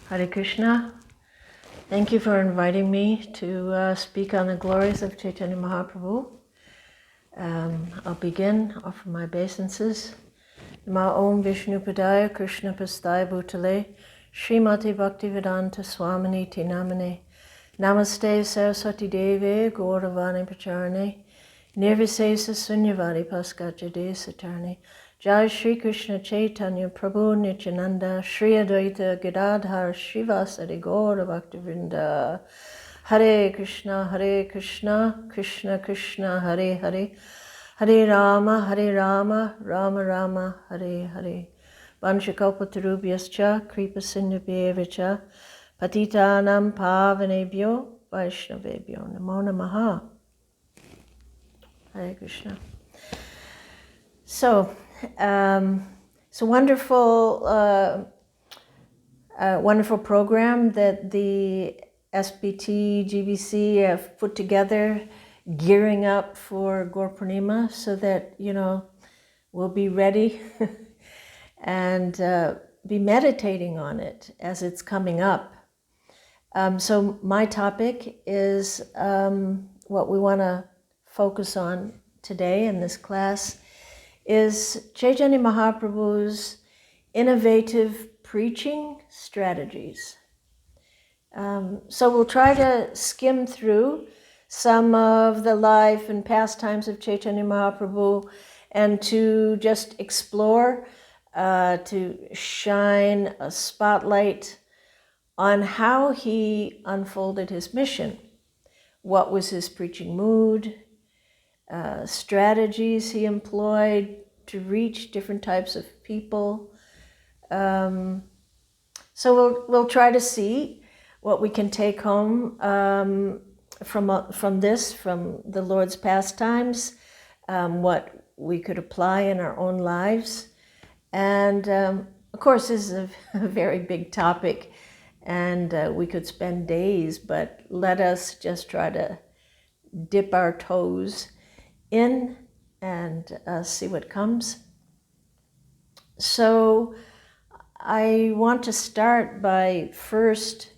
Hare Krishna. Thank you for inviting me to speak on the glories of Caitanya Mahaprabhu. I'll begin, offer my obeisances. Nama Om Vishnu Padaya Krishna Pastai Bhutale Srimati Bhaktivedanta Swamini Tinamane Namaste Saraswati Deve Gauravani Pacharane Nirvisesa Sunyavadi Paskajade Satarne Jai Shri Krishna Chaitanya Prabhu Nityananda Shri Advaita Gadadhar Srivasadi Gaura Bhaktivinoda Hare Krishna Krishna Krishna Hare Hare Hare Rama Rama Rama Hare Hare Vanchakalpatarubhyascha Kripa Sindhubhyevacha Patitanam Pavanebhyo Vaishnavebhyo Namo Namaha. Hare Krishna. So, it's a wonderful program that the SBT GBC have put together, gearing up for Gaur Purnima, so that we'll be ready and be meditating on it as it's coming up. So my topic is what we want to focus on today in this class is Caitanya Mahaprabhu's innovative preaching strategies. So we'll try to skim through some of the life and pastimes of Caitanya Mahaprabhu and to just explore, to shine a spotlight on how he unfolded his mission. What was his preaching mood? Strategies he employed to reach different types of people. So we'll try to see what we can take home from the Lord's pastimes, what we could apply in our own lives. And of course, this is a very big topic, and we could spend days, but let us just try to dip our toes in and see what comes. So I want to start by first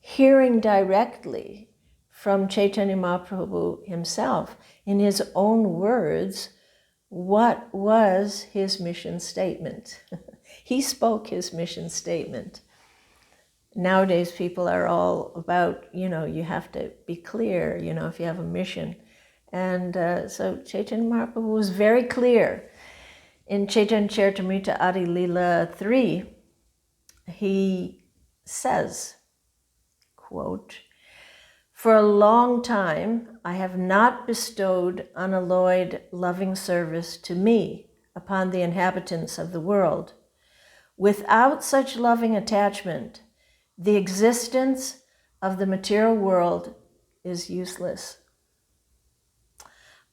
hearing directly from Caitanya Mahaprabhu himself, in his own words, what was his mission statement. He spoke his mission statement. Nowadays people are all about, you have to be clear, if you have a mission. And so Caitanya Mahaprabhu was very clear. In Chaitanya Charitamrita Adi Leela 3, he says, quote, "For a long time I have not bestowed unalloyed loving service to me upon the inhabitants of the world. Without such loving attachment, the existence of the material world is useless.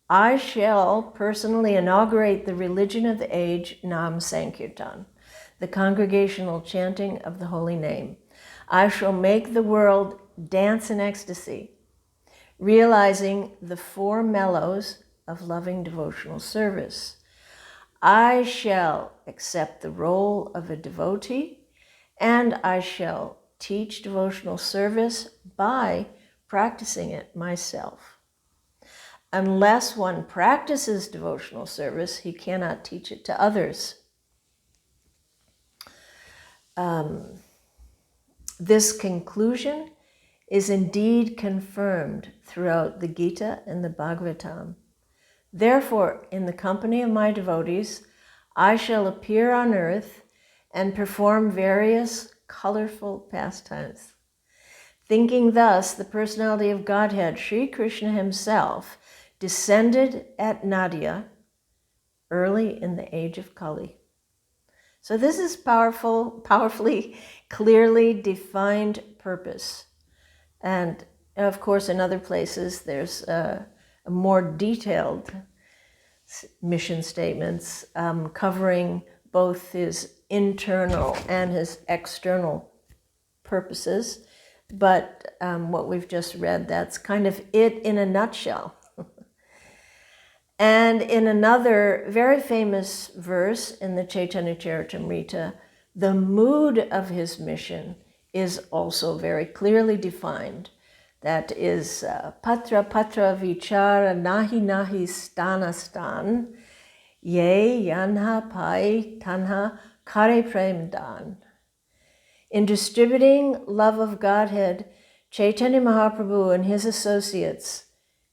I shall personally inaugurate the religion of the age, Nam Sankirtan, the congregational chanting of the holy name. I shall make the world dance in ecstasy, realizing the four mellows of loving devotional service. I shall accept the role of a devotee, and I shall teach devotional service by practicing it myself. Unless one practices devotional service, he cannot teach it to others." This conclusion is indeed confirmed throughout the Gita and the Bhagavatam. Therefore, in the company of my devotees, I shall appear on earth and perform various colorful pastimes. Thinking thus, the personality of Godhead, Sri Krishna himself, descended at Nadia early in the age of Kali. So this is powerfully, clearly defined purpose. And of course, in other places, there's a more detailed mission statements covering both his internal and his external purposes. But what we've just read, that's kind of it in a nutshell. And in another very famous verse in the Caitanya Charitamrita, the mood of his mission is also very clearly defined. That is patra patra vichara nahi nahi stana stan ye yanha pai tanha kare prem dan. In distributing love of Godhead, Chaitanya Mahaprabhu and his associates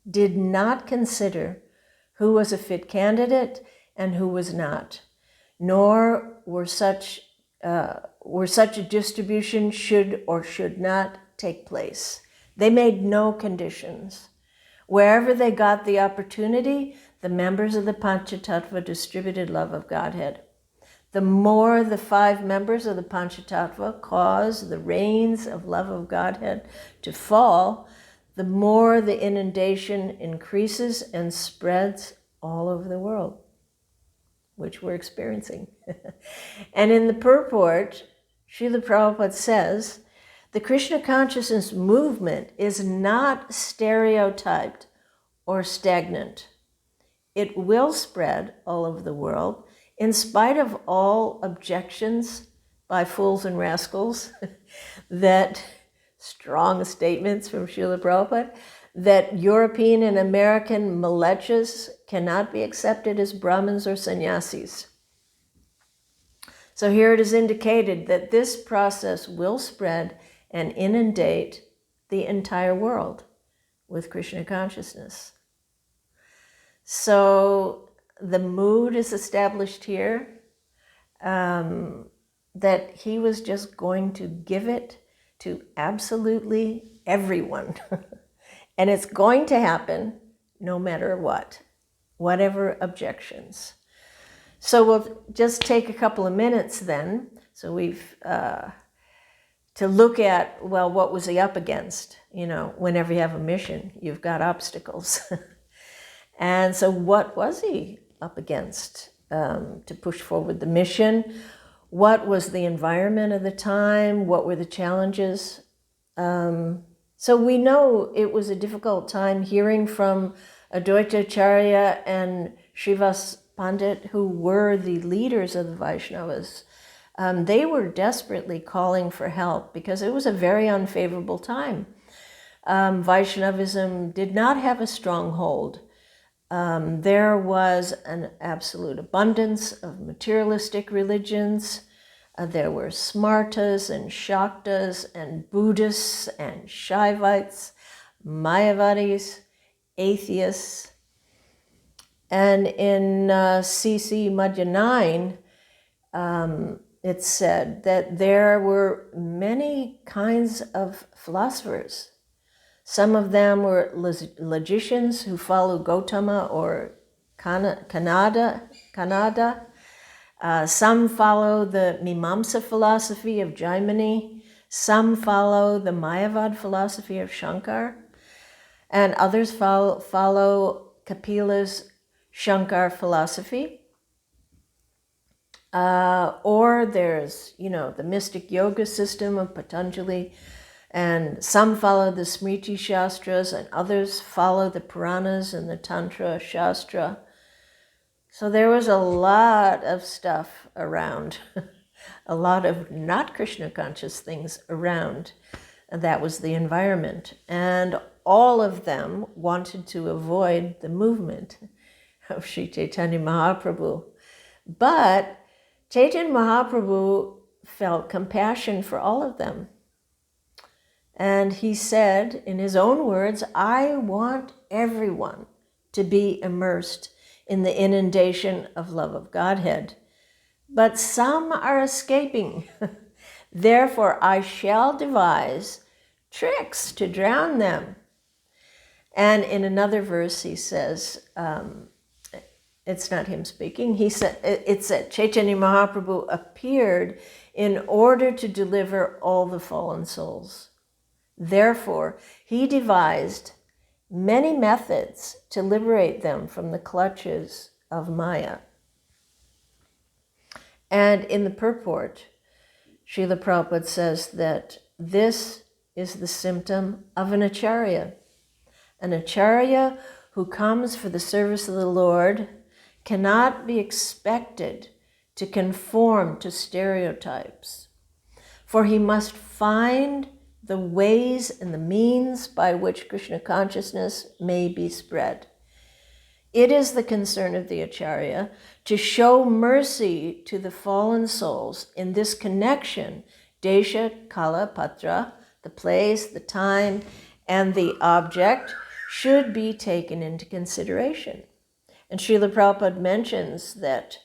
did not consider who was a fit candidate and who was not, nor were such a distribution should or should not take place. They made no conditions. Wherever they got the opportunity, the members of the Panchatattva distributed love of Godhead. The more the 5 members of the Panchatattva cause the rains of love of Godhead to fall, the more the inundation increases and spreads all over the world, which we're experiencing. And in the purport, Srila Prabhupada says, the Krishna consciousness movement is not stereotyped or stagnant. It will spread all over the world in spite of all objections by fools and rascals, that strong statements from Srila Prabhupada, that European and American malechas cannot be accepted as Brahmins or sannyasis. So here it is indicated that this process will spread and inundate the entire world with Krishna consciousness. So the mood is established here, that he was just going to give it to absolutely everyone. And it's going to happen no matter what, whatever objections. So we'll just take a couple of minutes then. So we've, to look at, well, what was he up against? You know, whenever you have a mission, you've got obstacles. And so what was he up against to push forward the mission? What was the environment of the time? What were the challenges? So we know it was a difficult time hearing from Advaita Acharya and Srivas Pandit, who were the leaders of the Vaishnavas. They were desperately calling for help because it was a very unfavorable time. Vaishnavism did not have a strong hold. There was an absolute abundance of materialistic religions. There were Smartas and Shaktas and Buddhists and Shaivites, Mayavadis, atheists. And in CC Madhya 9, it said that there were many kinds of philosophers. Some of them were logicians who follow Gautama or Kanada. Some follow the Mimamsa philosophy of Jaimini. Some follow the Mayavad philosophy of Shankar. And others follow Kapila's Shankar philosophy. Or there's, the mystic yoga system of Patanjali. And some follow the Smriti Shastras, and others follow the Puranas and the Tantra Shastra. So there was a lot of stuff around, a lot of not Krishna conscious things around. And that was the environment. And all of them wanted to avoid the movement of Sri Chaitanya Mahaprabhu. But Chaitanya Mahaprabhu felt compassion for all of them. And he said, in his own words, I want everyone to be immersed in the inundation of love of Godhead. But some are escaping. Therefore, I shall devise tricks to drown them. And in another verse, he says, it's not him speaking, he said, it said, Chaitanya Mahaprabhu appeared in order to deliver all the fallen souls. Therefore, he devised many methods to liberate them from the clutches of Maya. And in the purport, Srila Prabhupada says that this is the symptom of an acharya. An acharya who comes for the service of the Lord cannot be expected to conform to stereotypes. for he must find the ways and the means by which Krishna consciousness may be spread. It is the concern of the Acharya to show mercy to the fallen souls in this connection, desha, kala, patra, the place, the time, and the object should be taken into consideration. And Srila Prabhupada mentions that,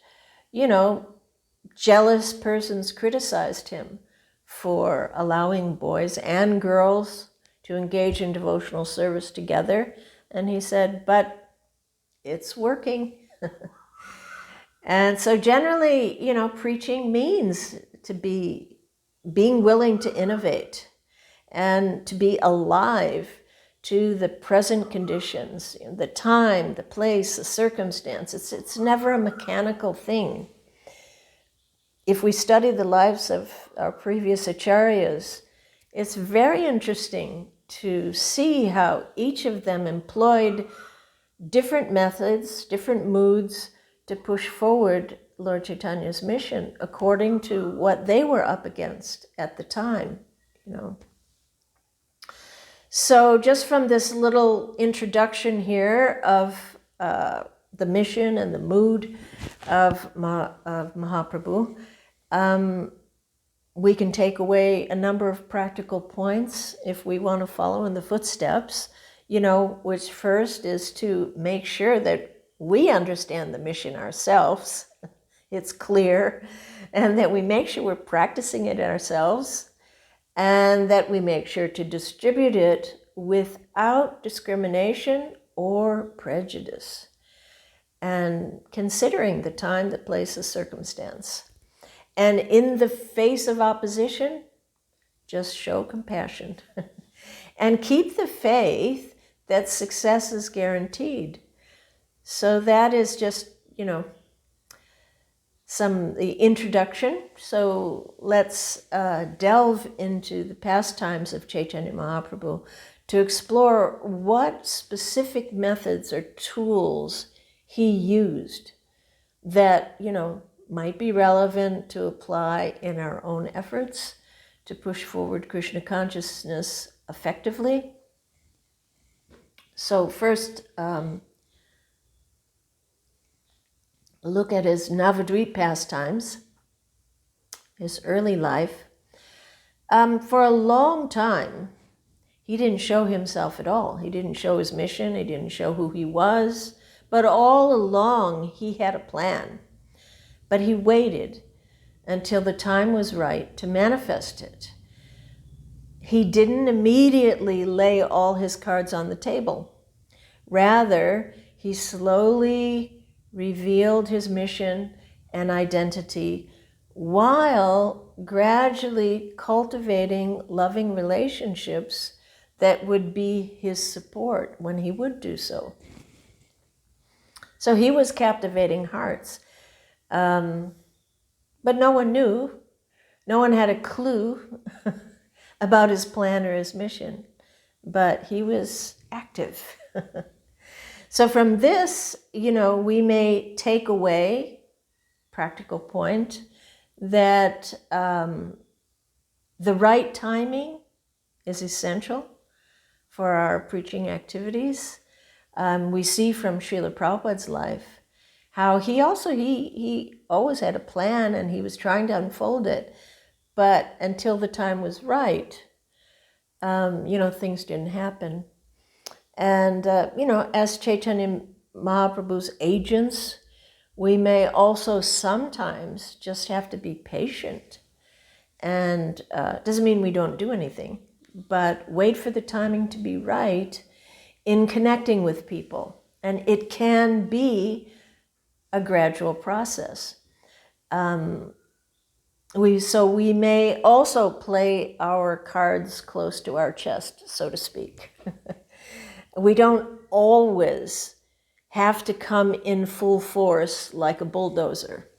jealous persons criticized him for allowing boys and girls to engage in devotional service together. And he said, but it's working. And so generally, preaching means to being willing to innovate and to be alive to the present conditions, the time, the place, the circumstance. It's never a mechanical thing. If we study the lives of our previous acharyas, it's very interesting to see how each of them employed different methods, different moods to push forward Lord Chaitanya's mission according to what they were up against at the time, So just from this little introduction here of the mission and the mood of Mahaprabhu, we can take away a number of practical points if we want to follow in the footsteps, which first is to make sure that we understand the mission ourselves, it's clear, and that we make sure we're practicing it ourselves, and that we make sure to distribute it without discrimination or prejudice, and considering the time, the place, the circumstance. And in the face of opposition, just show compassion and keep the faith that success is guaranteed. So that is just, the introduction. So let's delve into the pastimes of Chaitanya Mahaprabhu to explore what specific methods or tools he used that, might be relevant to apply in our own efforts to push forward Krishna consciousness effectively. So first, look at his Navadvip pastimes, his early life. For a long time, he didn't show himself at all. He didn't show his mission. He didn't show who he was. But all along, he had a plan. But he waited until the time was right to manifest it. He didn't immediately lay all his cards on the table. Rather, he slowly revealed his mission and identity while gradually cultivating loving relationships that would be his support when he would do so. So he was captivating hearts. But no one knew. No one had a clue about his plan or his mission. But he was active. So from this, we may take away, practical point, that the right timing is essential for our preaching activities. We see from Srila Prabhupada's life how he always had a plan and he was trying to unfold it, but until the time was right, things didn't happen. And, as Chaitanya Mahaprabhu's agents, we may also sometimes just have to be patient. And doesn't mean we don't do anything, but wait for the timing to be right in connecting with people. And it can be a gradual process. We may also play our cards close to our chest, so to speak. We don't always have to come in full force like a bulldozer.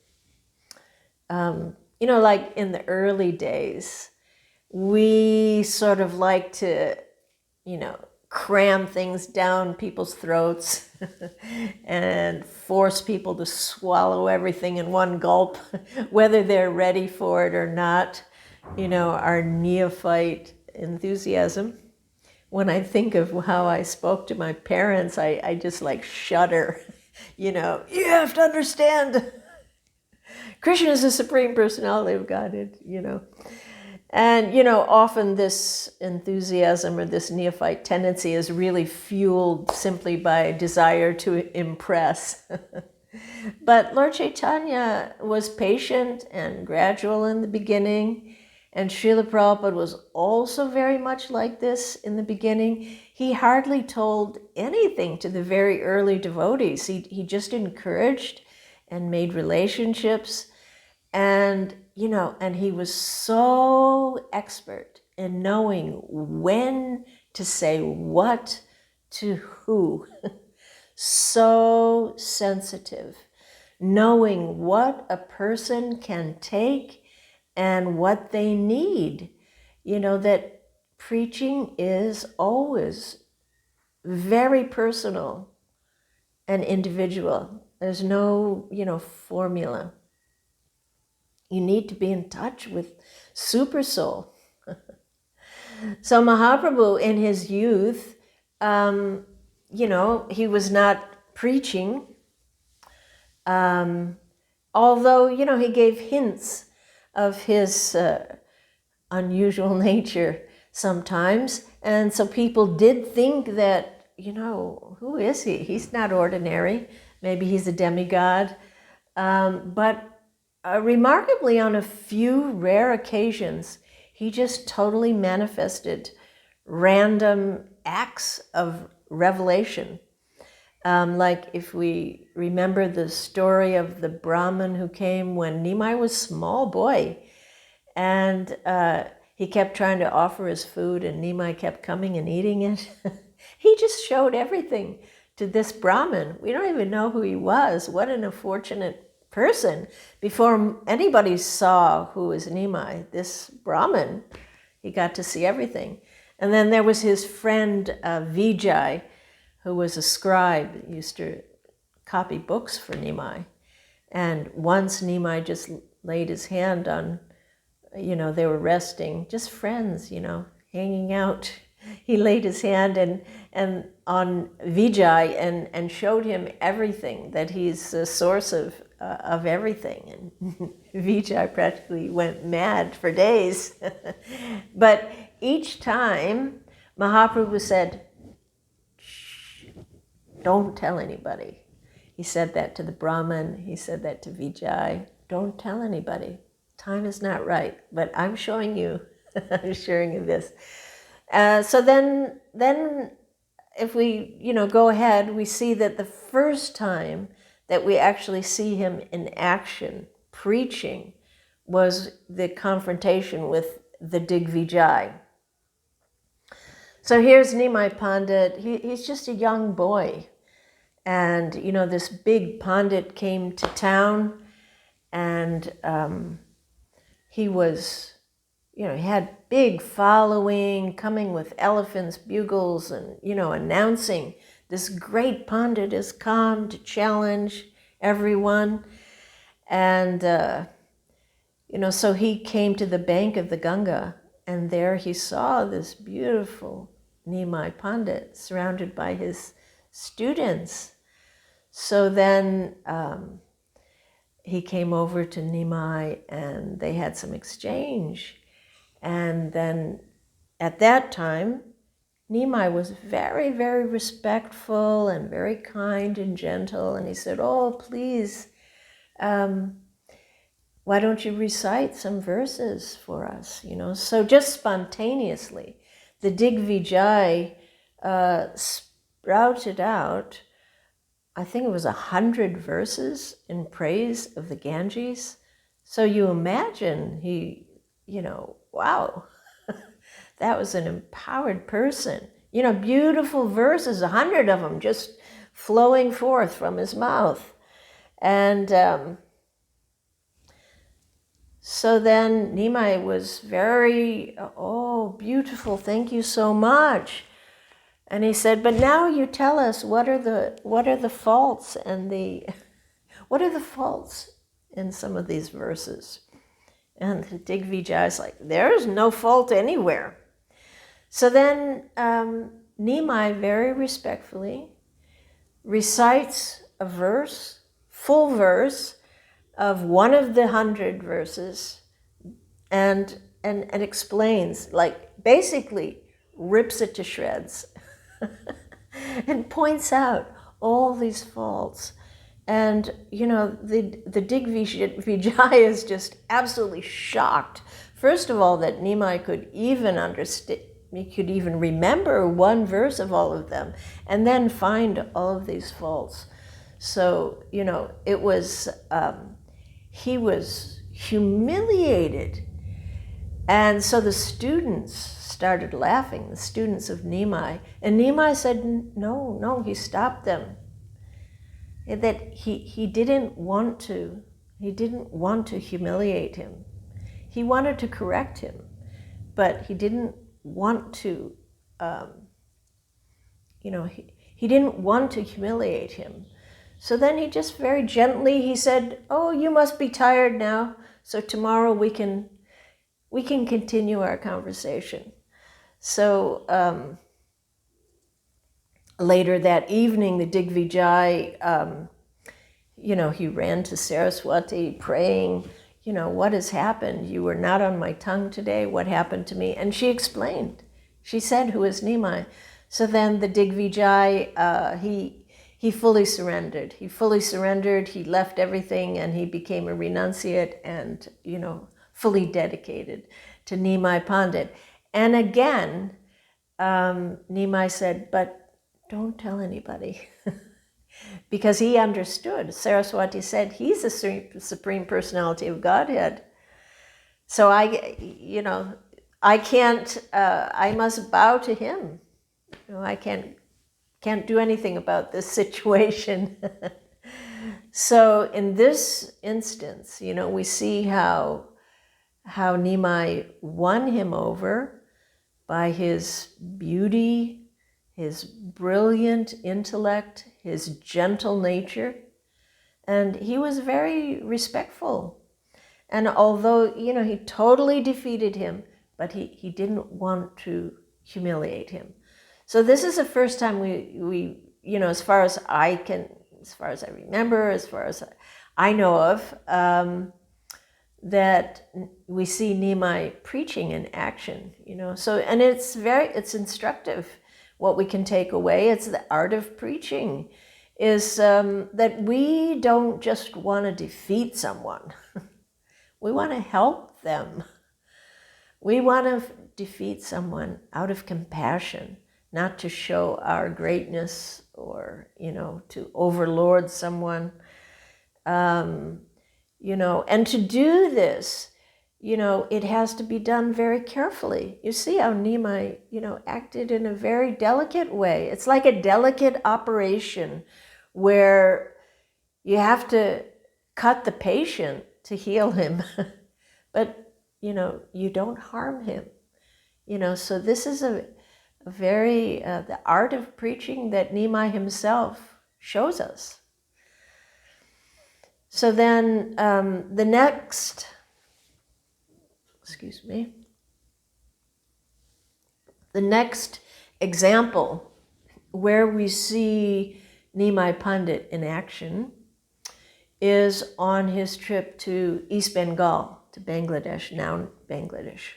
Like in the early days, we sort of like to, cram things down people's throats and force people to swallow everything in one gulp, whether they're ready for it or not. our neophyte enthusiasm. When I think of how I spoke to my parents, I just like shudder. You have to understand, Krishna is the Supreme Personality of Godhead, And, often this enthusiasm or this neophyte tendency is really fueled simply by a desire to impress. But Lord Chaitanya was patient and gradual in the beginning, and Srila Prabhupada was also very much like this in the beginning. He hardly told anything to the very early devotees. He just encouraged and made relationships, and and he was so expert in knowing when to say what to who. So sensitive, knowing what a person can take and what they need. That preaching is always very personal and individual. There's no, formula. You need to be in touch with Super Soul. So Mahaprabhu, in his youth, he was not preaching, although, he gave hints of his unusual nature sometimes. And so people did think that, who is he? He's not ordinary. Maybe he's a demigod. But remarkably, on a few rare occasions, he just totally manifested random acts of revelation. Like if we remember the story of the Brahmin who came when Nimai was a small boy, and he kept trying to offer his food, and Nimai kept coming and eating it. He just showed everything to this Brahmin. We don't even know who he was. What an unfortunate person. Before anybody saw who was Nimai, this Brahmin, he got to see everything. And then there was his friend Vijay, who was a scribe, used to copy books for Nimai. And once Nimai just laid his hand on, they were resting, just friends, hanging out. He laid his hand and on Vijay and showed him everything, that he's the source of everything. And Vijay practically went mad for days. But each time Mahaprabhu said, "Shh, don't tell anybody." He said that to the Brahmin, he said that to Vijay, "Don't tell anybody. Time is not right, but I'm showing you, I'm showing you this." So then if we, go ahead, we see that the first time that we actually see him in action, preaching, was the confrontation with the Digvijay. So here's Nimai Pandit. He's just a young boy. And, this big Pandit came to town, and he was, he had big following, coming with elephants, bugles, and, announcing this great Pandit has come to challenge everyone. And, so he came to the bank of the Ganga, and there he saw this beautiful Nimai Pandit surrounded by his students. So then he came over to Nimai, and they had some exchange. And then at that time, Nimai was very, very respectful and very kind and gentle. And he said, "Oh, please, why don't you recite some verses for us?" So just spontaneously, the Digvijay sprouted out, I think it was 100 verses in praise of the Ganges. So you imagine he, wow, that was an empowered person. Beautiful verses, 100 of them just flowing forth from his mouth. And so then Nimai was very, "Oh, beautiful, thank you so much." And he said, "But now you tell us what are the faults and what are the faults in some of these verses?" And the Digvijaya is like, there's no fault anywhere. So then Nimai very respectfully recites a verse, full verse, of one of the 100 verses, and explains, like basically rips it to shreds and points out all these faults. And, you know, the Digvijaya is just absolutely shocked. First of all, that Nimai could even understand, he could even remember one verse of all of them, and then find all of these faults. So, you know, it was, he was humiliated. And so the students started laughing, the students of Nimai. And Nimai said, no, he stopped them. That he didn't want to humiliate him. He wanted to correct him, but he didn't want to, he didn't want to humiliate him. So then he just very gently, he said, oh, you must be tired now, so tomorrow we can continue our conversation. So later that evening, the Digvijay, he ran to Saraswati praying, what has happened? You were not on my tongue today. What happened to me? And she explained. She said, who is Nimai? So then the Digvijay, he fully surrendered. He left everything, and he became a renunciate and, fully dedicated to Nimai Pandit. And again, Nimai said, but don't tell anybody. Because he understood. Saraswati said, he's the Supreme Personality of Godhead. So I can't, I must bow to him. I can't do anything about this situation. So in this instance, we see how Nimai won him over by his beauty, his brilliant intellect, his gentle nature, and he was very respectful. And although, he totally defeated him, but he didn't want to humiliate him. So this is the first time we as far as I remember, as far as I know of, that we see Nimai preaching in action, So, and it's instructive. What we can take away, it's the art of preaching, is that we don't just want to defeat someone. We want to help them. We want to defeat someone out of compassion, not to show our greatness or, to overlord someone. And to do this, it has to be done very carefully. You see how Nimai, acted in a very delicate way. It's like a delicate operation where you have to cut the patient to heal him, but, you don't harm him. So this is a very, the art of preaching that Nimai himself shows us. So then the next example where we see Nimai Pandit in action is on his trip to East Bengal, to Bangladesh, now Bangladesh.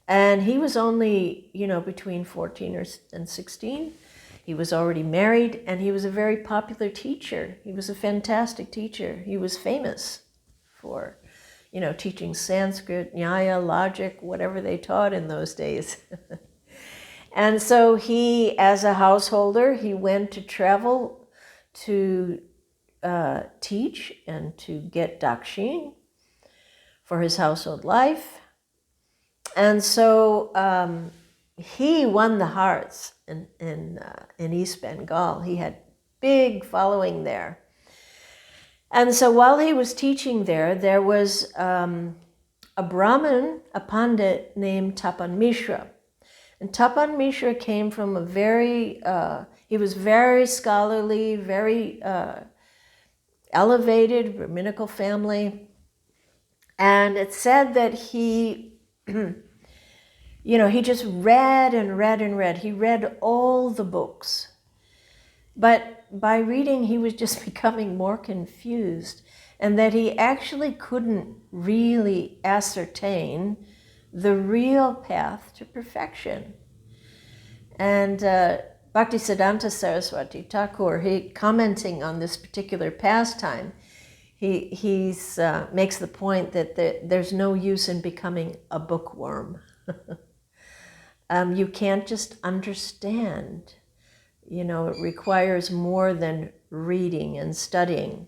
And he was only, between 14 and 16. He was already married, and he was a very popular teacher. He was a fantastic teacher. He was famous for teaching Sanskrit, Nyaya, logic, whatever they taught in those days. And so he, as a householder, he went to travel to teach and to get dakshin for his household life. And so he won the hearts in East Bengal. He had big following there. And so while he was teaching there, there was a Brahmin, a Pandit named Tapan Mishra. And Tapan Mishra came from he was very scholarly, very elevated, Brahminical family. And it said that he, he just read and read and read. He read all the books. But by reading, he was just becoming more confused, and that he actually couldn't really ascertain the real path to perfection. And Bhaktisiddhanta Saraswati Thakur, he commenting on this particular pastime, he makes the point that there's no use in becoming a bookworm. You can't just understand. It requires more than reading and studying,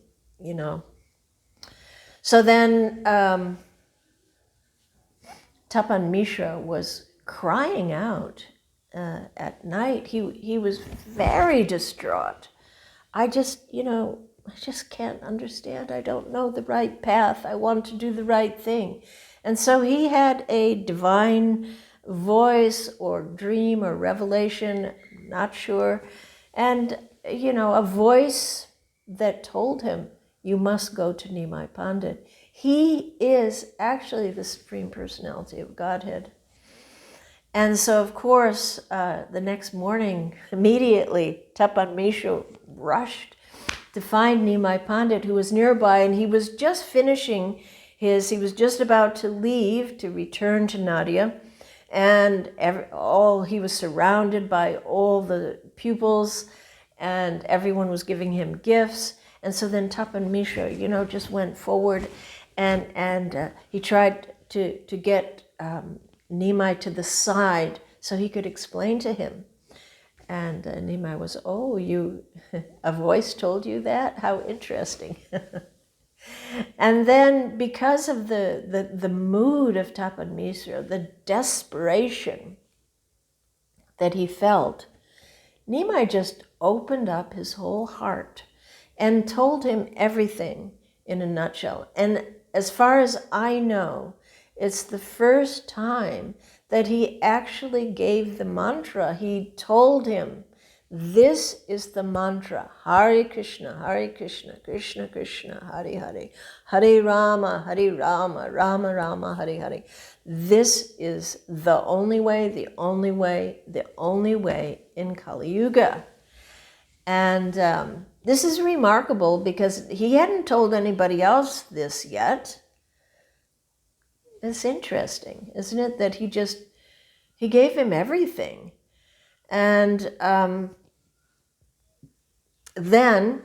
So then Tapan Mishra was crying out at night. He was very distraught. I just can't understand. I don't know the right path. I want to do the right thing. And so he had a divine voice or dream or revelation, not sure, and a voice that told him, you must go to Nimai Pandit. He is actually the Supreme Personality of Godhead. And so, of course, the next morning, immediately, Tapan Mishra rushed to find Nimai Pandit, who was nearby, and he was just finishing he was just about to leave to return to Nadia, and he was surrounded by all the pupils, and everyone was giving him gifts. And so then Tapan Mishra, just went forward, and he tried to get Nimai to the side so he could explain to him. And Nimai was, a voice told you that? How interesting. And then because of the mood of Tapan Mishra, the desperation that he felt, Nimai just opened up his whole heart and told him everything in a nutshell. And as far as I know, it's the first time that he actually gave the mantra. He told him, this is the mantra, Hare Krishna, Krishna Krishna, Hare Hare, Hare Rama, Rama Rama, Hare Hare. This is the only way, the only way, the only way in Kali Yuga. And this is remarkable because he hadn't told anybody else this yet. It's interesting, isn't it, that he gave him everything. And then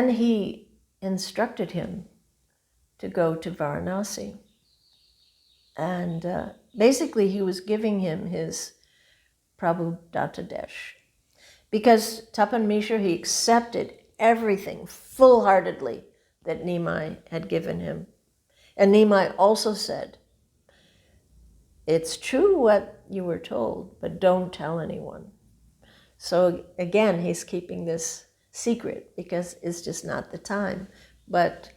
he instructed him to go to Varanasi. And basically he was giving him his Prabhu Dattadesh. Because Tapan Mishra, he accepted everything full-heartedly that Nimai had given him. And Nimai also said, it's true what you were told, but don't tell anyone. So again, he's keeping this secret because it's just not the time. But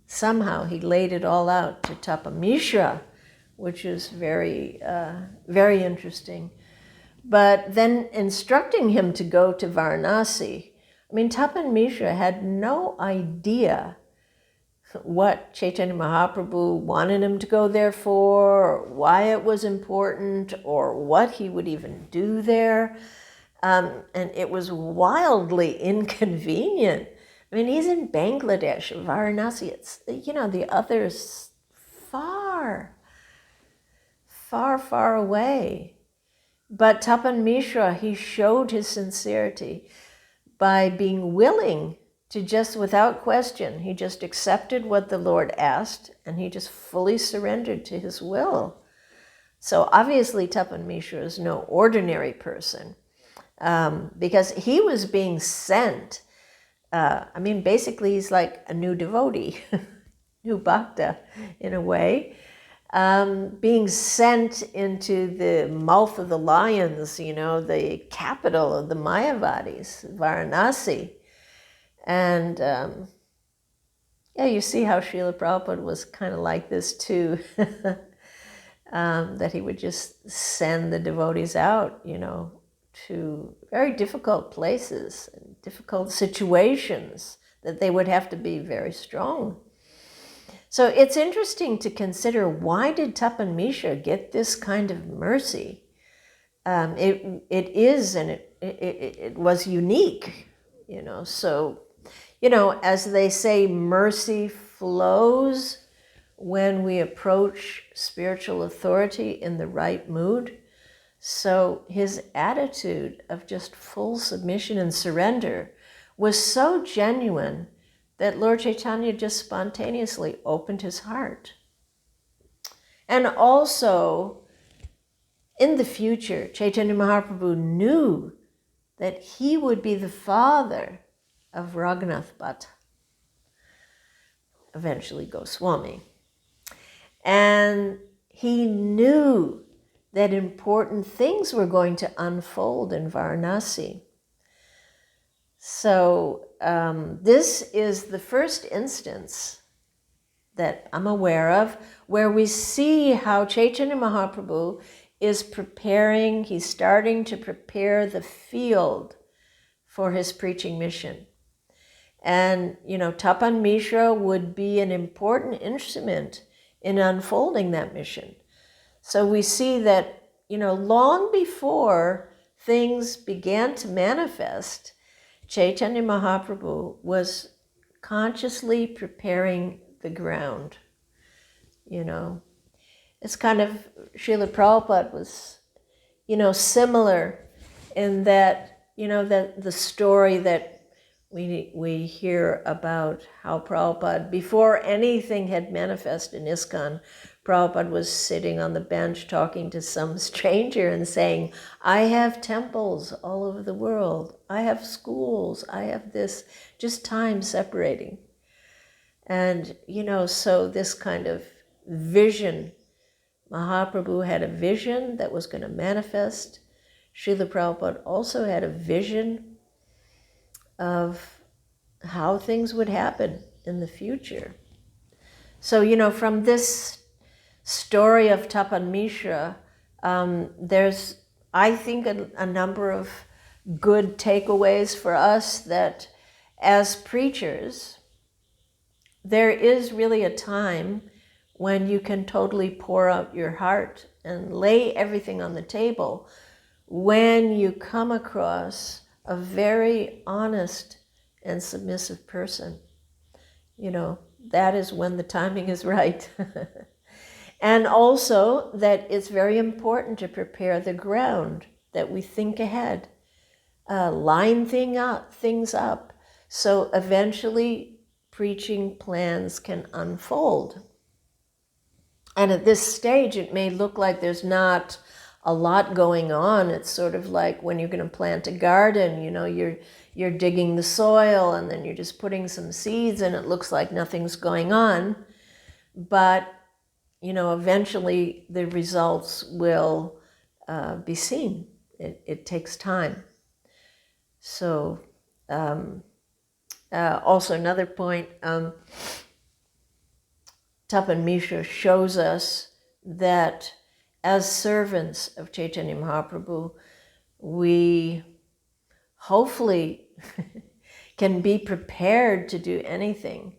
somehow he laid it all out to Tapan Mishra, which is very, very interesting. But then instructing him to go to Varanasi, Tapan Mishra had no idea what Chaitanya Mahaprabhu wanted him to go there for, or why it was important, or what he would even do there. And it was wildly inconvenient. He's in Bangladesh, Varanasi. It's, the other's far, far, far away. But Tapan Mishra, he showed his sincerity by being willing to just, without question, he just accepted what the Lord asked, and he just fully surrendered to his will. So obviously Tapan Mishra is no ordinary person, because he was being sent. Basically he's like a new devotee, new bhakta in a way, being sent into the mouth of the lions, the capital of the Mayavadis, Varanasi. And you see how Srila Prabhupada was kind of like this too, that he would just send the devotees out, to very difficult places, and difficult situations that they would have to be very strong. So it's interesting to consider, why did Tapan Misha get this kind of mercy? It is, and it was unique, So, as they say, mercy flows when we approach spiritual authority in the right mood. So his attitude of just full submission and surrender was so genuine that Lord Caitanya just spontaneously opened his heart. And also, in the future, Chaitanya Mahaprabhu knew that he would be the father of Raghunath Bhatta, eventually Goswami. And he knew that important things were going to unfold in Varanasi. So this is the first instance that I'm aware of where we see how Chaitanya Mahaprabhu is preparing, he's starting to prepare the field for his preaching mission. And, Tapan Mishra would be an important instrument in unfolding that mission. So we see that, long before things began to manifest, Chaitanya Mahaprabhu was consciously preparing the ground. It's kind of, Srila Prabhupada was, similar in that, that the story that we hear about how Prabhupada, before anything had manifested in ISKCON, Prabhupada was sitting on the bench talking to some stranger and saying, I have temples all over the world. I have schools. I have this, just time separating. And, so this kind of vision, Mahaprabhu had a vision that was going to manifest. Srila Prabhupada also had a vision of how things would happen in the future. So, from this story of Tapan Mishra, there's, I think, a number of good takeaways for us, that as preachers, there is really a time when you can totally pour out your heart and lay everything on the table when you come across a very honest and submissive person. That is when the timing is right. And also that it's very important to prepare the ground, that we think ahead, line things up, so eventually preaching plans can unfold. And at this stage, it may look like there's not a lot going on. It's sort of like when you're going to plant a garden, you're digging the soil and then you're just putting some seeds and it looks like nothing's going on. But, eventually the results will be seen. It takes time. So, also another point, Tapan Mishra shows us that as servants of Chaitanya Mahaprabhu, we hopefully can be prepared to do anything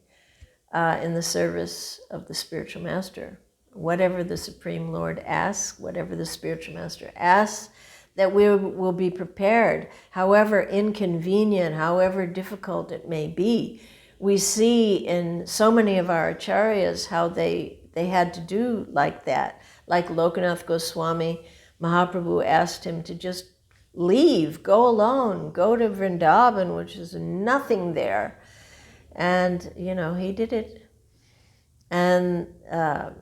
in the service of the spiritual master. Whatever the Supreme Lord asks, whatever the spiritual master asks, that we will be prepared, however inconvenient, however difficult it may be. We see in so many of our acharyas how they had to do like that. Like Lokanath Goswami, Mahaprabhu asked him to just leave, go alone, go to Vrindavan, which is nothing there. And, he did it. And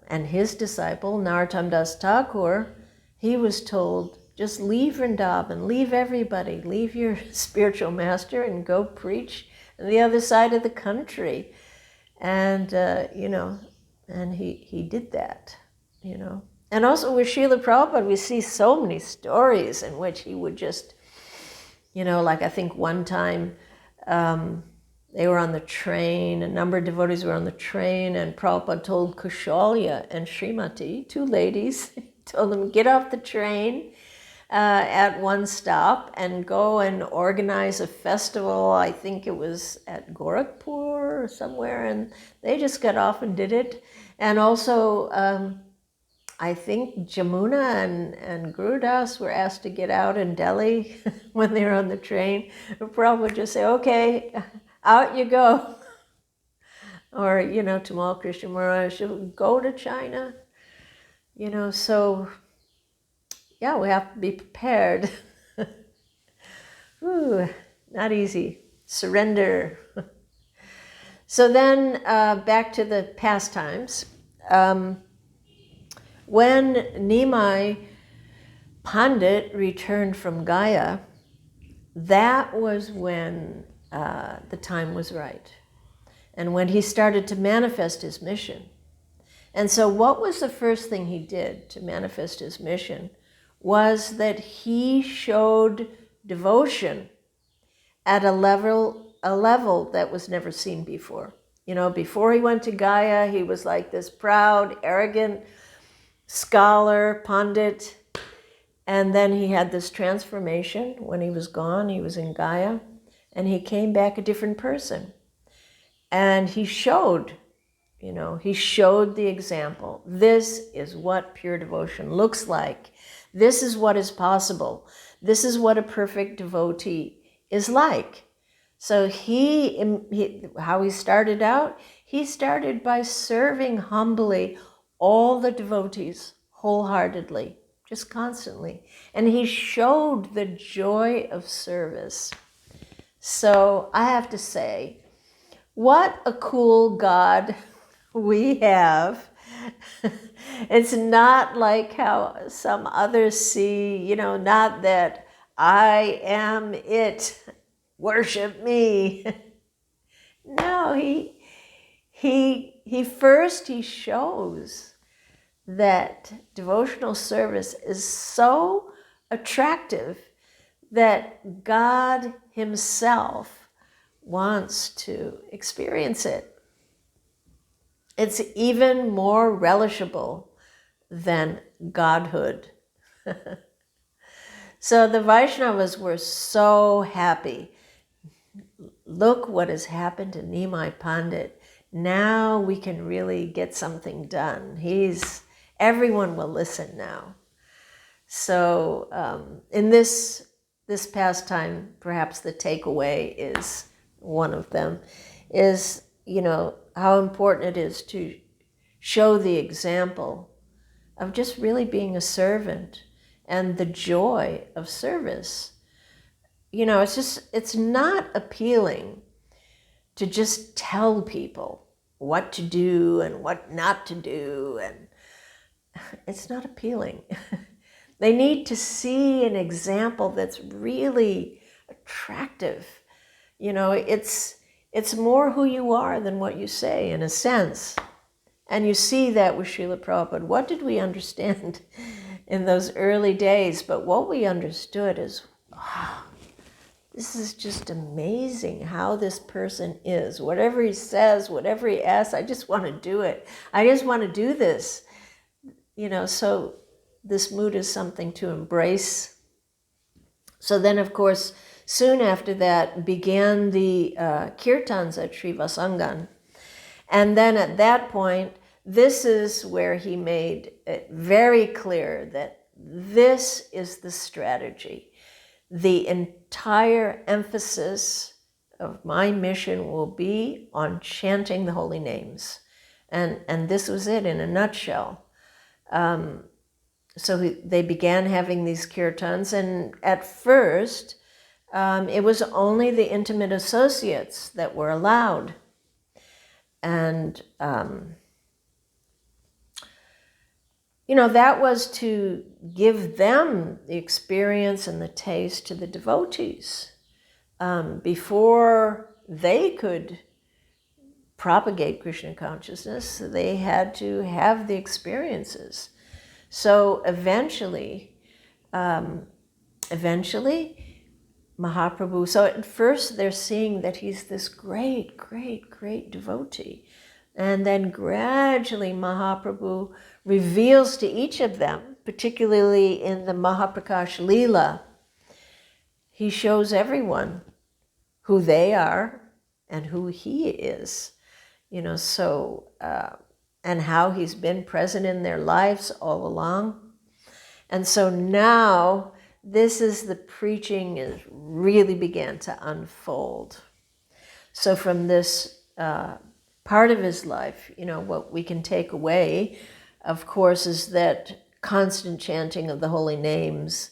his disciple, Narottam Das Thakur, he was told, just leave Vrindavan, leave everybody, leave your spiritual master and go preach on the other side of the country. And, and he did that, And also with Srila Prabhupada, we see so many stories in which he would just, like I think one time they were on the train, a number of devotees were on the train, and Prabhupada told Kushalya and Srimati, two ladies, told them, get off the train, at one stop and go and organize a festival. I think it was at Gorakhpur or somewhere, and they just got off and did it. And also, I think Jamuna and Gurudas were asked to get out in Delhi when they were on the train. Prabhupada would just say, okay, out you go. Or, Tamal Krishna Maharaj, go to China. So, yeah, we have to be prepared. Ooh, not easy. Surrender. So then, back to the pastimes. When Nimai Pandit returned from Gaya, that was when the time was right. And when he started to manifest his mission. And so what was the first thing he did to manifest his mission was that he showed devotion at a level that was never seen before. Before he went to Gaya, he was like this proud, arrogant scholar, pandit. And then he had this transformation. When he was gone, he was in Gaya, and he came back a different person. And he showed the example. This is what pure devotion looks like. This is what is possible. This is what a perfect devotee is like. So how he started out, he started by serving humbly all the devotees wholeheartedly, just constantly. And he showed the joy of service. So I have to say, what a cool God we have. It's not like how some others see, not that I am it, worship me. No, he first shows that devotional service is so attractive that God himself wants to experience it. It's even more relishable than godhood. So the Vaishnavas were so happy. Look what has happened to Nimai Pandit. Now we can really get something done. Everyone will listen now. So in this pastime, perhaps the takeaway is one of them, is, how important it is to show the example of just really being a servant and the joy of service. It's not appealing to just tell people what to do and what not to do, and it's not appealing. They need to see an example that's really attractive. It's more who you are than what you say, in a sense. And you see that with Srila Prabhupada. What did we understand in those early days? But what we understood is, wow, this is just amazing how this person is. Whatever he says, whatever he asks, I just want to do it. I just want to do this. So this mood is something to embrace. So then, of course, soon after that began the kirtans at Sri Vasangan. And then at that point, this is where he made it very clear that this is the strategy. The entire emphasis of my mission will be on chanting the holy names. And this was it in a nutshell. So they began having these kirtans, and at first, it was only the intimate associates that were allowed. And, that was to give them the experience and the taste to the devotees. Before they could propagate Krishna consciousness, they had to have the experiences. So eventually, Mahaprabhu, so at first they're seeing that he's this great, great, great devotee. And then gradually Mahaprabhu reveals to each of them, particularly in the Mahaprakash Leela, he shows everyone who they are and who he is, and how he's been present in their lives all along. And so now this is the preaching is really began to unfold. So from this part of his life, what we can take away, of course, is that constant chanting of the holy names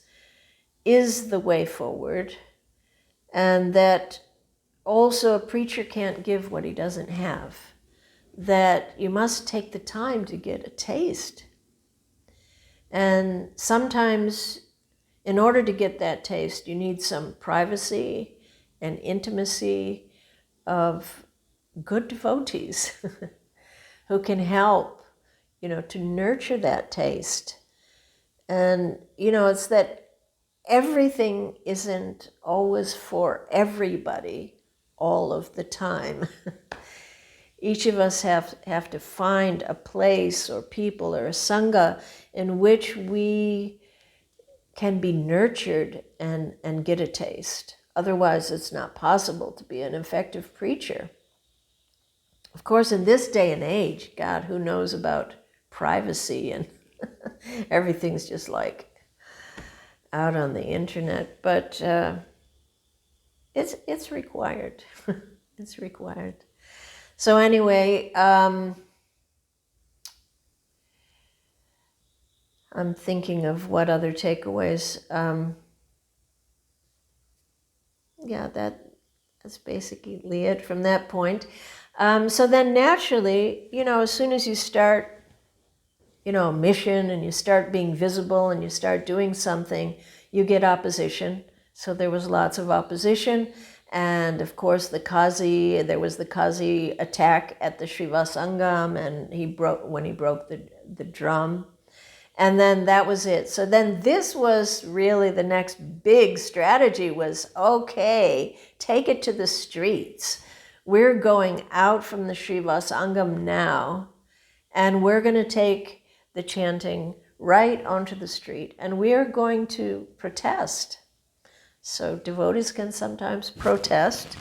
is the way forward, and that also a preacher can't give what he doesn't have, that you must take the time to get a taste. And sometimes, in order to get that taste, you need some privacy and intimacy of good devotees who can help, to nurture that taste. And, it's that everything isn't always for everybody all of the time. Each of us have to find a place or people or a sangha in which we can be nurtured and get a taste. Otherwise, it's not possible to be an effective preacher. Of course, in this day and age, God, who knows about privacy, and everything's just like out on the internet. But it's required. It's required. So anyway, I'm thinking of what other takeaways. That's basically it from that point. So then naturally, as soon as you start, a mission, and you start being visible and you start doing something, you get opposition. So there was lots of opposition. And of course, there was the Kazi attack at the Srivasangam, and when he broke the drum. And then that was it. So then this was really the next big strategy was, okay, take it to the streets. We're going out from the Srivasangam now, and we're going to take the chanting right onto the street, and we are going to protest. So devotees can sometimes protest,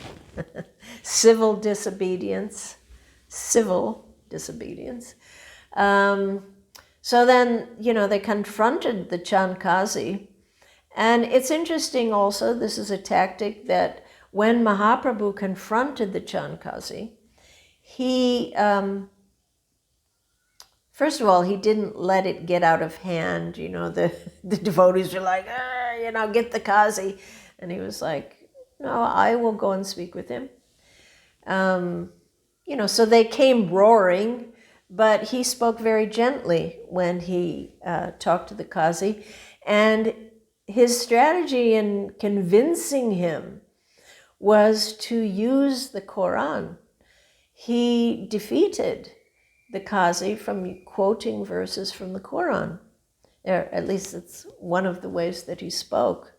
civil disobedience. So then, they confronted the Chandkazi. And it's interesting also, this is a tactic that when Mahaprabhu confronted the Chandkazi, he, first of all, he didn't let it get out of hand. The devotees were like, get the Kazi. And he was like, no, I will go and speak with him. So they came roaring, but he spoke very gently when he talked to the Kazi. And his strategy in convincing him was to use the Quran. He defeated the Kazi from quoting verses from the Quran. Or at least it's one of the ways that he spoke.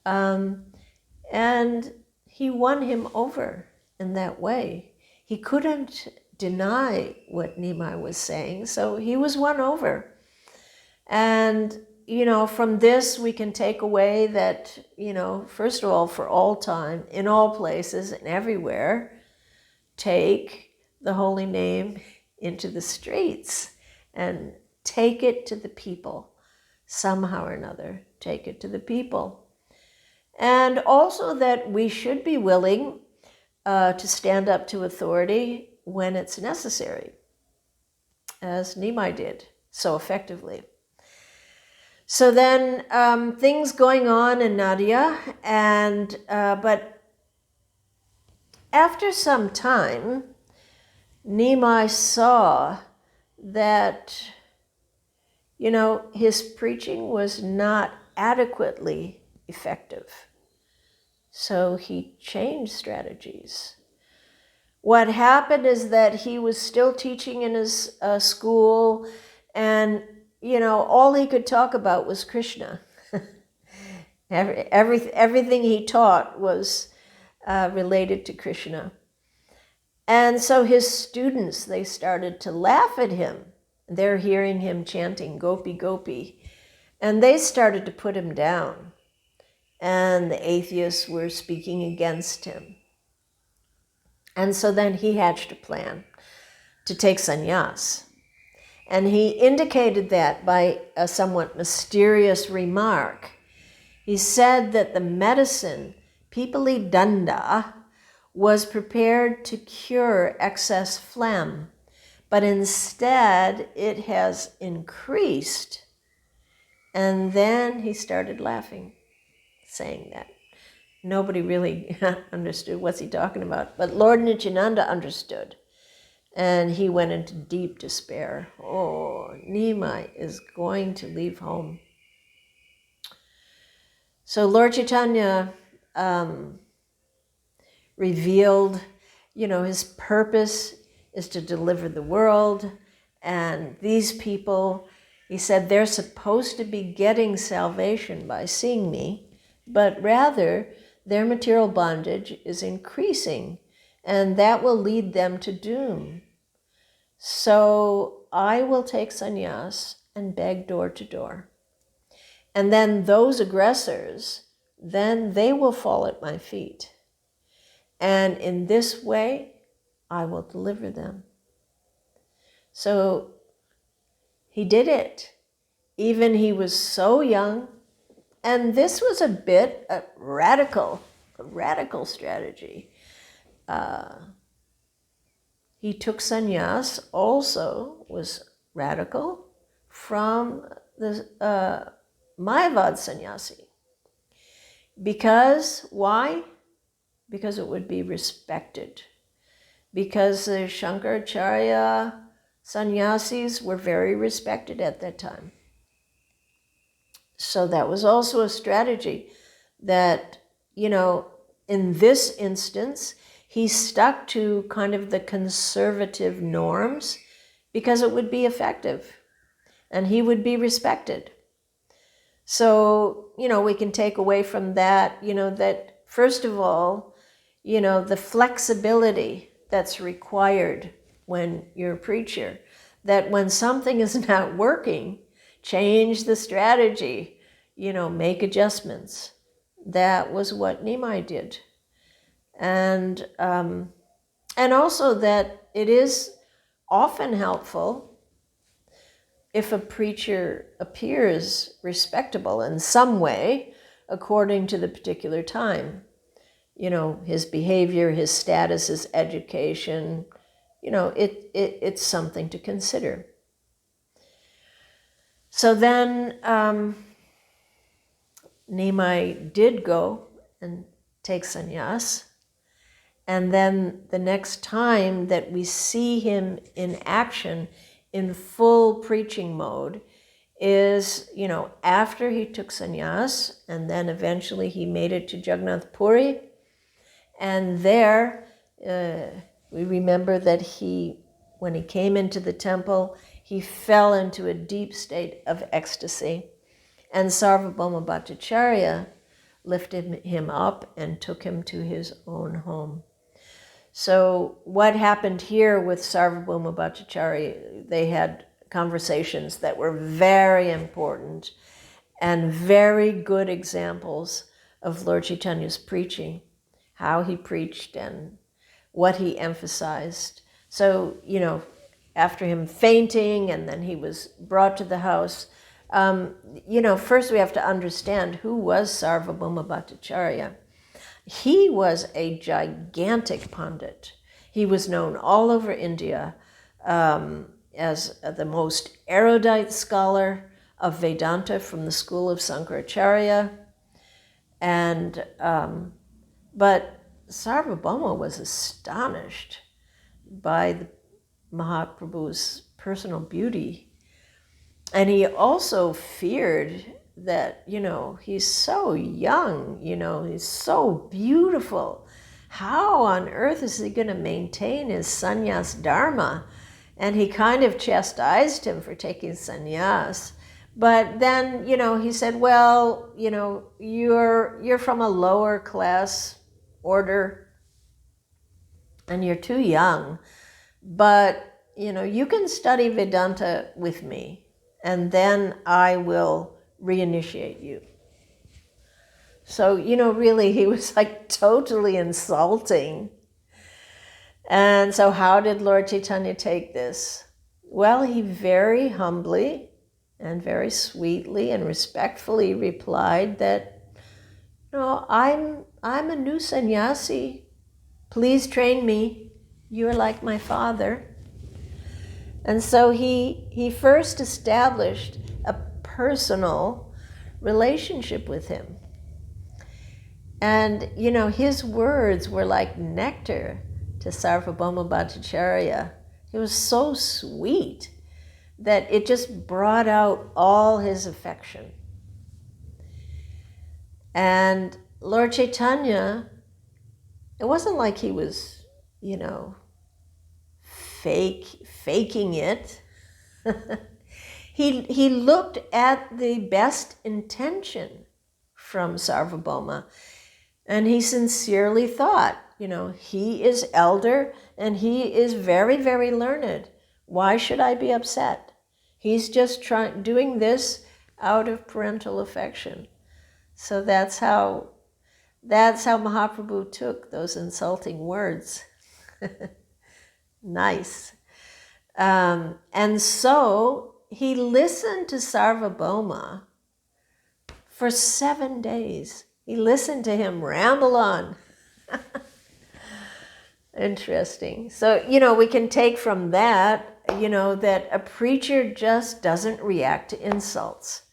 And he won him over in that way. He couldn't deny what Nimai was saying, so he was won over. And, from this we can take away that, first of all, for all time, in all places and everywhere, take the holy name into the streets and take it to the people. Somehow or another, take it to the people. And also that we should be willing to stand up to authority when it's necessary, as Nimai did so effectively. So then things going on in Nadia, but after some time, Nimai saw that, his preaching was not adequately effective. So he changed strategies. What happened is that he was still teaching in his school, and, all he could talk about was Krishna. Everything he taught was related to Krishna. And so his students, they started to laugh at him. They're hearing him chanting Gopi Gopi. And they started to put him down. And the atheists were speaking against him. And so then he hatched a plan to take sannyas. And he indicated that by a somewhat mysterious remark. He said that the medicine, Pipali Danda, was prepared to cure excess phlegm, but instead it has increased. And then he started laughing, saying that. Nobody really understood what's he talking about, but Lord Nityananda understood. And he went into deep despair. Oh, Nimai is going to leave home. So Lord Caitanya revealed, his purpose is to deliver the world. And these people, he said, they're supposed to be getting salvation by seeing me, but rather their material bondage is increasing, and that will lead them to doom. So I will take sannyas and beg door to door. And then those aggressors, then they will fall at my feet. And in this way, I will deliver them. So he did it. Even he was so young. And this was a radical strategy. He took sannyas, also was radical, from the Mayavad sannyasi. Because, why? Because it would be respected. Because the Shankaracharya sannyasis were very respected at that time. So that was also a strategy that, in this instance, he stuck to kind of the conservative norms because it would be effective and he would be respected. So, we can take away from that, that first of all, the flexibility that's required when you're a preacher, that when something is not working, change the strategy, make adjustments. That was what Nimai did. And also that it is often helpful if a preacher appears respectable in some way according to the particular time. His behavior, his status, his education, it's something to consider. So then Nimai did go and take sannyas. And then the next time that we see him in action, in full preaching mode, is, after he took sannyas, and then eventually he made it to Jagannath Puri. And there, we remember that when he came into the temple, he fell into a deep state of ecstasy. And Sarvabhauma Bhattacharya lifted him up and took him to his own home. So what happened here with Sarvabhauma Bhattacharya, they had conversations that were very important and very good examples of Lord Chaitanya's preaching, how he preached and what he emphasized. So, after him fainting and then he was brought to the house, first we have to understand who was Sarvabhauma Bhattacharya. He was a gigantic pundit. He was known all over India as the most erudite scholar of Vedanta from the school of Sankaracharya. And but Sarvabhauma was astonished by the Mahaprabhu's personal beauty. And he also feared that, he's so young, he's so beautiful. How on earth is he going to maintain his sannyas dharma? And he kind of chastised him for taking sannyas. But then, he said, well, you're from a lower class order and you're too young. But, you can study Vedanta with me. And then I will reinitiate you. So, really, he was like totally insulting. And so how did Lord Caitanya take this? Well, he very humbly and very sweetly and respectfully replied that, no, I'm a new sannyasi. Please train me. You're like my father. And so he first established a personal relationship with him. And, his words were like nectar to Sarvabhauma Bhattacharya. It was so sweet that it just brought out all his affection. And Lord Caitanya, it wasn't like he was, faking it. He looked at the best intention from Sarvabhauma, and he sincerely thought, he is elder and he is very, very learned. Why should I be upset? He's just doing this out of parental affection. So that's how Mahaprabhu took those insulting words. Nice. And so he listened to Sarvabhauma for 7 days. He listened to him ramble on. Interesting. So, we can take from that, that a preacher just doesn't react to insults.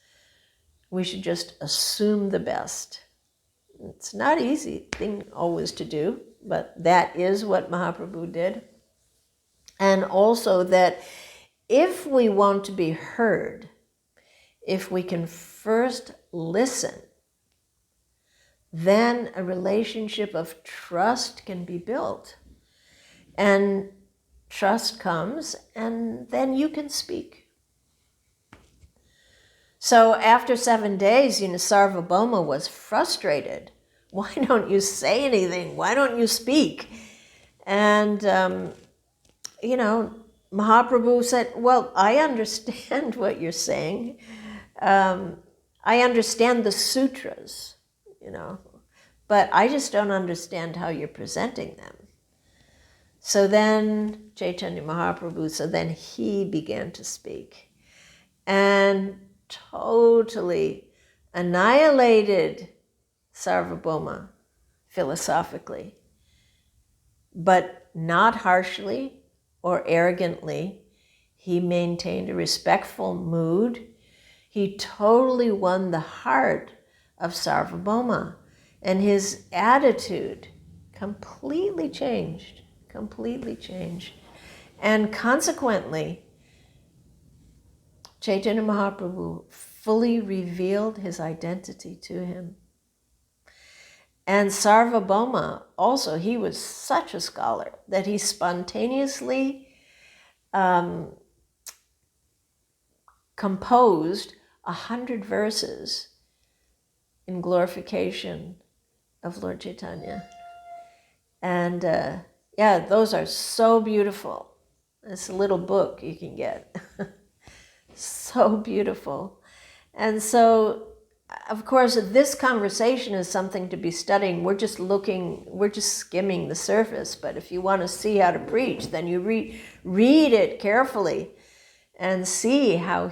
We should just assume the best. It's not an easy thing always to do, but that is what Mahaprabhu did. And also that if we want to be heard, if we can first listen, then a relationship of trust can be built. And trust comes, and then you can speak. So after 7 days, Sarvabhauma was frustrated. Why don't you say anything? Why don't you speak? And, Mahaprabhu said, well, I understand what you're saying. I understand the sutras, but I just don't understand how you're presenting them. So then Chaitanya Mahaprabhu, he began to speak and totally annihilated Sarvabhauma philosophically, but not harshly or arrogantly. He maintained a respectful mood. He totally won the heart of Sarvabhauma, and his attitude completely changed. And consequently, Chaitanya Mahaprabhu fully revealed his identity to him. And Sarvabhauma also, he was such a scholar that he spontaneously composed 100 verses in glorification of Lord Caitanya. And those are so beautiful. It's a little book you can get. So beautiful. And so, of course, this conversation is something to be studying. We're just skimming the surface. But if you want to see how to preach, then you read it carefully and see how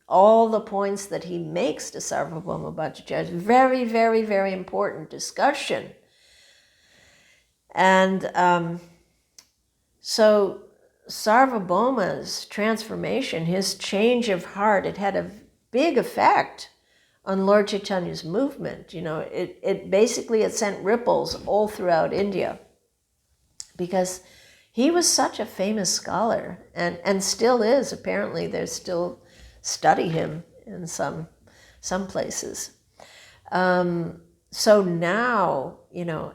all the points that he makes to Sarvabhauma Bhattacharya. Very, very, very important discussion. And so Sarvabhauma's transformation, his change of heart, it had a big effect on Lord Chaitanya's movement. It basically sent ripples all throughout India, because he was such a famous scholar and still is. Apparently they still study him in some places. So now,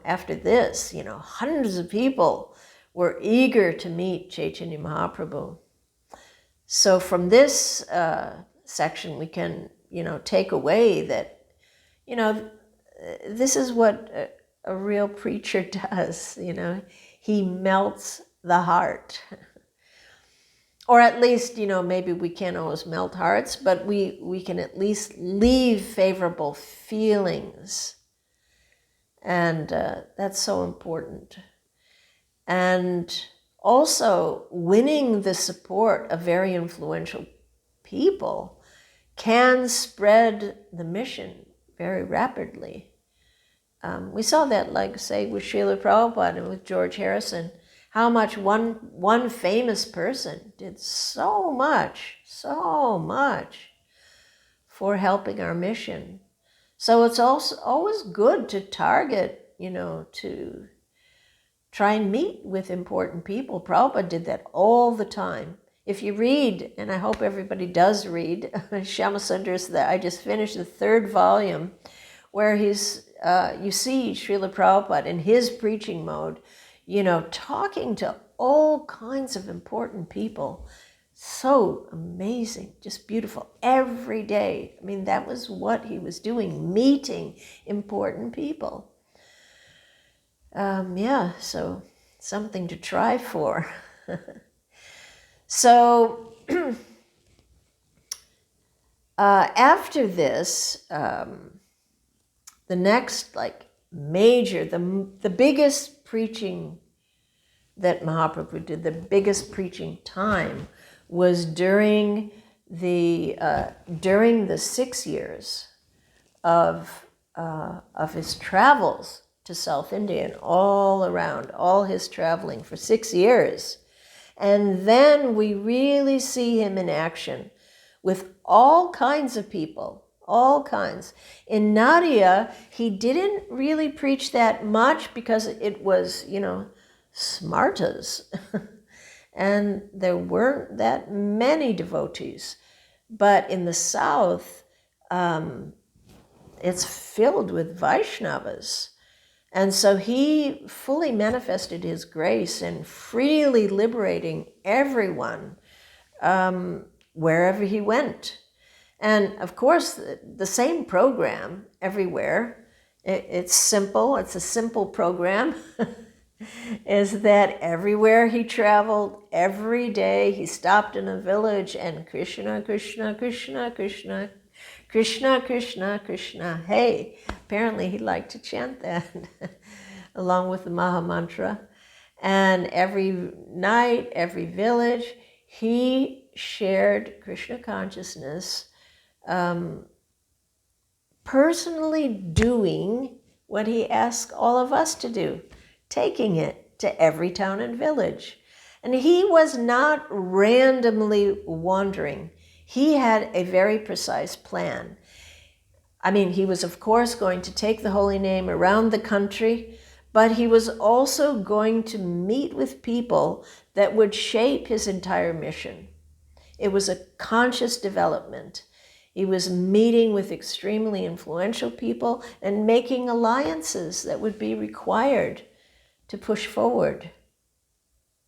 after this, hundreds of people were eager to meet Chaitanya Mahaprabhu. So from this section, we can, take away that, this is what a real preacher does, he melts the heart. or at least, maybe we can't always melt hearts, but we can at least leave favorable feelings. And that's so important. And also winning the support of very influential people can spread the mission very rapidly. We saw that, like, say, with Srila Prabhupada and with George Harrison, how much one famous person did so much for helping our mission. So it's also always good to target, to try and meet with important people. Prabhupada did that all the time. If you read, and I hope everybody does read, Shyamasundar's, I just finished the 3rd volume, where you see Srila Prabhupada in his preaching mode, talking to all kinds of important people. So amazing, just beautiful, every day. I mean, that was what he was doing, meeting important people. So something to try for. So after this, the next major, the biggest preaching that Mahaprabhu did, the biggest preaching time, was during the 6 years of his travels to South India and all around, all his traveling for 6 years. And then we really see him in action with all kinds of people, all kinds. In Nadia, he didn't really preach that much because it was, smartas. And there weren't that many devotees. But in the south, it's filled with Vaishnavas. And so he fully manifested his grace in freely liberating everyone wherever he went. And of course, the same program everywhere. It's simple. It's a simple program. Is that everywhere he traveled, every day he stopped in a village and Krishna, Krishna, Krishna, Krishna, Krishna, Krishna, Krishna. Hey, apparently he liked to chant that along with the Maha Mantra. And every night, every village, he shared Krishna consciousness, personally doing what he asked all of us to do, taking it to every town and village. And he was not randomly wandering. He had a very precise plan. I mean, he was, of course, going to take the holy name around the country, but he was also going to meet with people that would shape his entire mission. It was a conscious development. He was meeting with extremely influential people and making alliances that would be required to push forward.